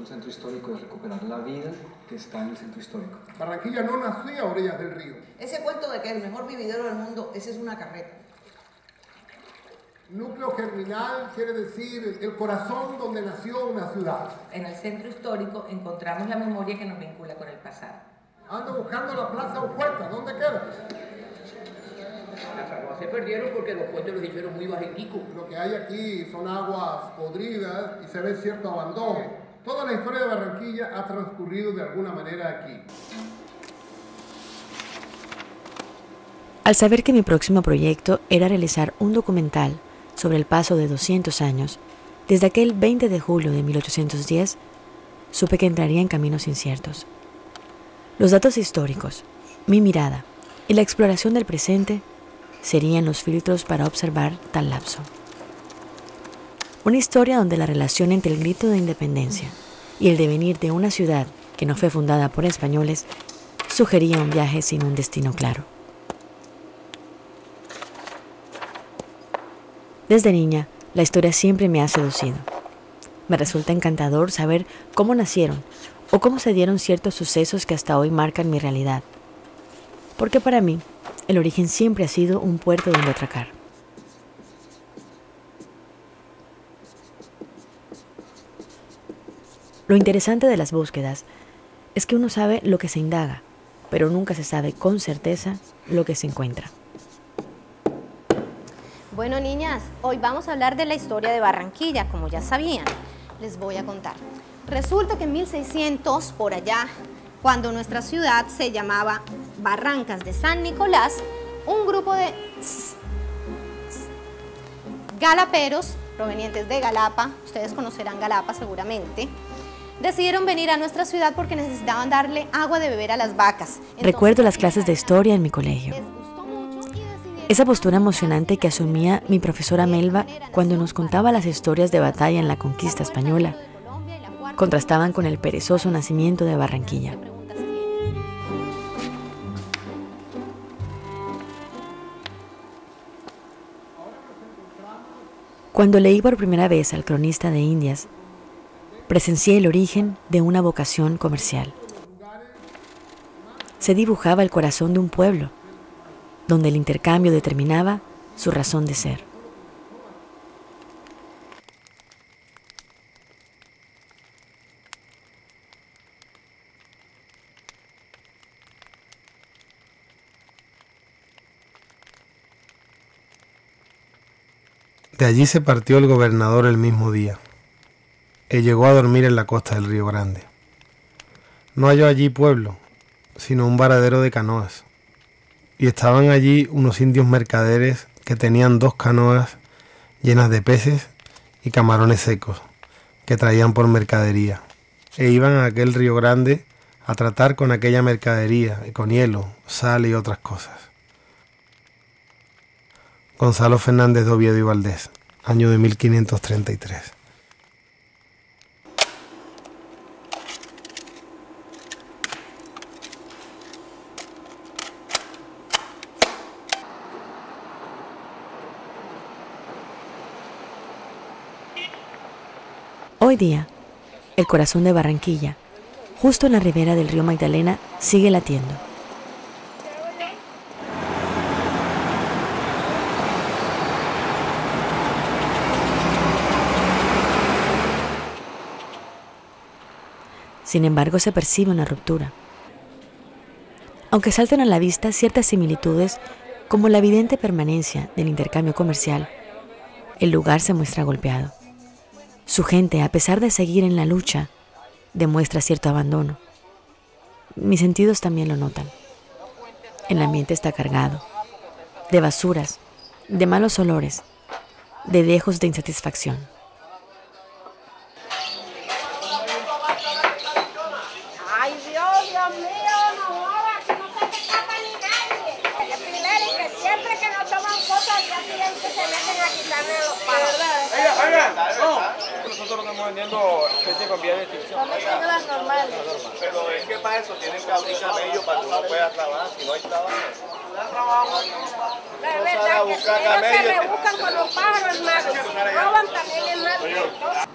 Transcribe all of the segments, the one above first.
centro histórico es recuperar la vida que está en el centro histórico. Barranquilla no nació a orillas del río. Ese cuento de que el mejor vividero del mundo, ese es una carreta. Núcleo germinal quiere decir el corazón donde nació una ciudad. En el centro histórico encontramos la memoria que nos vincula con el pasado. Ando buscando la Plaza Opuesta, ¿dónde queda? Las aguas se perdieron porque los puentes los hicieron muy bajiticos. Lo que hay aquí son aguas podridas y se ve cierto abandono. Toda la historia de Barranquilla ha transcurrido de alguna manera aquí. Al saber que mi próximo proyecto era realizar un documental sobre el paso de 200 años, desde aquel 20 de julio de 1810, supe que entraría en caminos inciertos. Los datos históricos, mi mirada y la exploración del presente serían los filtros para observar tal lapso. Una historia donde la relación entre el grito de independencia y el devenir de una ciudad que no fue fundada por españoles sugería un viaje sin un destino claro. Desde niña, la historia siempre me ha seducido. Me resulta encantador saber cómo nacieron o cómo se dieron ciertos sucesos que hasta hoy marcan mi realidad. Porque para mí, el origen siempre ha sido un puerto donde atracar. Lo interesante de las búsquedas es que uno sabe lo que se indaga, pero nunca se sabe con certeza lo que se encuentra. Bueno, niñas, hoy vamos a hablar de la historia de Barranquilla, como ya sabían. Les voy a contar. Resulta que en 1600, por allá, cuando nuestra ciudad se llamaba Barrancas de San Nicolás, un grupo de galaperos provenientes de Galapa, ustedes conocerán Galapa seguramente, decidieron venir a nuestra ciudad porque necesitaban darle agua de beber a las vacas. Recuerdo las clases de historia en mi colegio. Esa postura emocionante que asumía mi profesora Melba cuando nos contaba las historias de batalla en la conquista española contrastaban con el perezoso nacimiento de Barranquilla. Cuando leí por primera vez al Cronista de Indias, presencié el origen de una vocación comercial. Se dibujaba el corazón de un pueblo, donde el intercambio determinaba su razón de ser. De allí se partió el gobernador el mismo día, y llegó a dormir en la costa del Río Grande. No halló allí pueblo, sino un varadero de canoas, y estaban allí unos indios mercaderes que tenían 2 canoas llenas de peces y camarones secos, que traían por mercadería, e iban a aquel Río Grande a tratar con aquella mercadería, y con hielo, sal y otras cosas. Gonzalo Fernández de Oviedo y Valdés, año de 1533. Hoy día, el corazón de Barranquilla, justo en la ribera del río Magdalena, sigue latiendo. Sin embargo, se percibe una ruptura. Aunque salten a la vista ciertas similitudes, como la evidente permanencia del intercambio comercial, el lugar se muestra golpeado. Su gente, a pesar de seguir en la lucha, demuestra cierto abandono. Mis sentidos también lo notan. El ambiente está cargado de basuras, de malos olores, de dejos de insatisfacción. Ay, Dios mío, no jodas, que no se te escapa ni nadie. El primero y que siempre que no toman fotos al día siguiente se meten a quitarle los palos. Oiga, no. Nosotros no estamos vendiendo especie con vía de extinción. Son las normales. Pero es que para eso tienen que abrir camello para que uno pueda trabajar. Si no hay trabajo, La verdad que si ellos se rebuscan con los pájaros, hermano. Si roban también, hermano.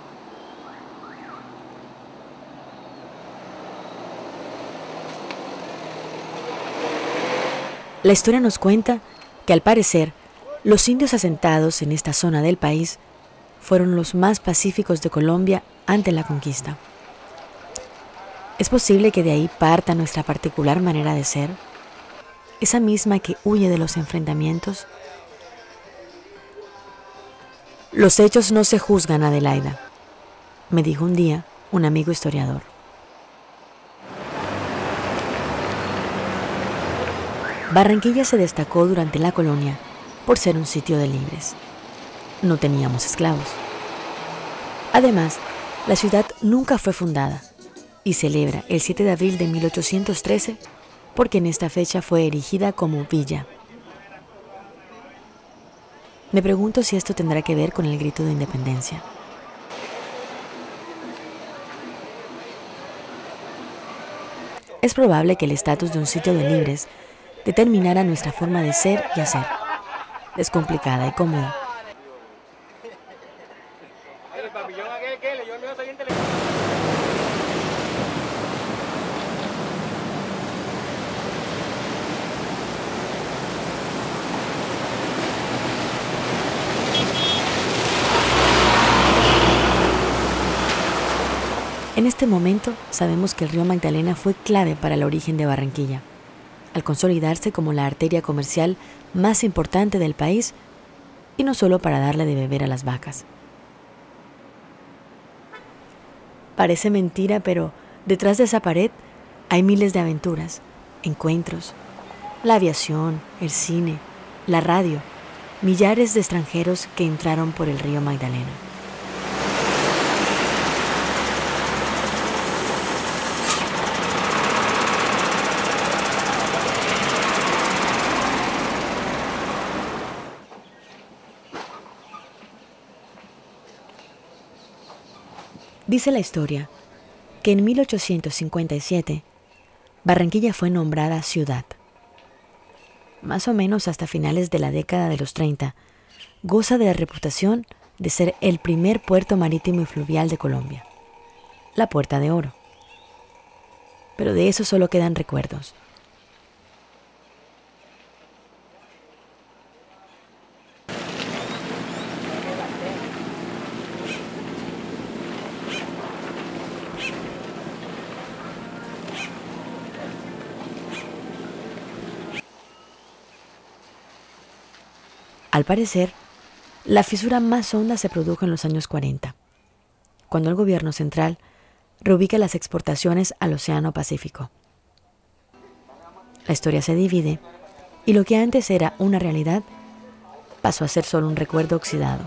La historia nos cuenta que al parecer los indios asentados en esta zona del país fueron los más pacíficos de Colombia ante la conquista. Es posible que de ahí parta nuestra particular manera de ser, esa misma que huye de los enfrentamientos. Los hechos no se juzgan, Adelaida, me dijo un día un amigo historiador. Barranquilla se destacó durante la colonia por ser un sitio de libres. No teníamos esclavos. Además, la ciudad nunca fue fundada y celebra el 7 de abril de 1813 porque en esta fecha fue erigida como villa. Me pregunto si esto tendrá que ver con el grito de independencia. Es probable que el estatus de un sitio de libres determinara nuestra forma de ser y hacer, descomplicada y cómoda. En este momento sabemos que el río Magdalena fue clave para el origen de Barranquilla, al consolidarse como la arteria comercial más importante del país y no solo para darle de beber a las vacas. Parece mentira, pero detrás de esa pared hay miles de aventuras, encuentros, la aviación, el cine, la radio, millares de extranjeros que entraron por el río Magdalena. Dice la historia que en 1857 Barranquilla fue nombrada ciudad. Más o menos hasta finales de la década de los 30, goza de la reputación de ser el primer puerto marítimo y fluvial de Colombia, la Puerta de Oro. Pero de eso solo quedan recuerdos. Al parecer, la fisura más honda se produjo en los años 40, cuando el gobierno central reubica las exportaciones al Océano Pacífico. La historia se divide y lo que antes era una realidad pasó a ser solo un recuerdo oxidado.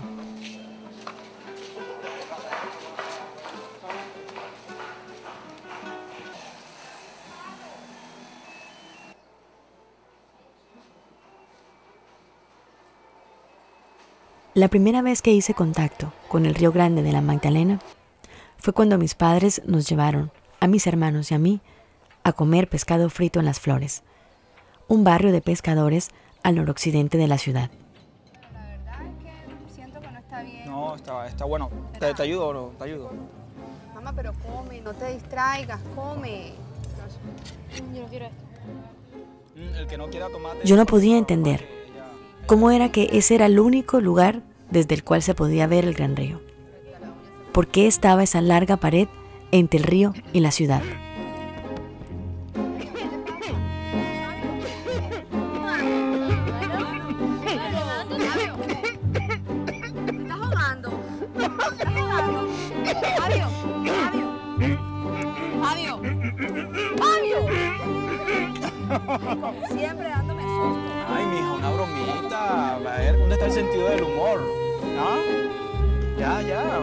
La primera vez que hice contacto con el Río Grande de la Magdalena fue cuando mis padres nos llevaron, a mis hermanos y a mí, a comer pescado frito en Las Flores, un barrio de pescadores al noroccidente de la ciudad. La verdad es que siento que no está bien. No, está bueno. Te ayudo, bro, te ayudo. Mamá, pero come, no te distraigas, come. Yo no quiero esto. El que no quiera tomate. Yo no podía entender cómo era que ese era el único lugar desde el cual se podía ver el gran río. ¿Por qué estaba esa larga pared entre el río y la ciudad? ¿Estás jugando? Fabio. Como siempre dándome susto. Ay, mija, una bromita. A ver, ¿dónde está el sentido del humor? ¿Ah? Ya.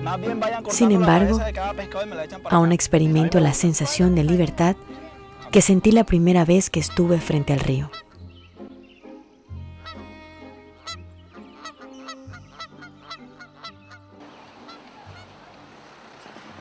Más bien vayan cortando. Sin embargo, la cabeza de cada pescado y me la echan para aún acá. experimento la sensación de libertad que sentí la primera vez que estuve frente al río.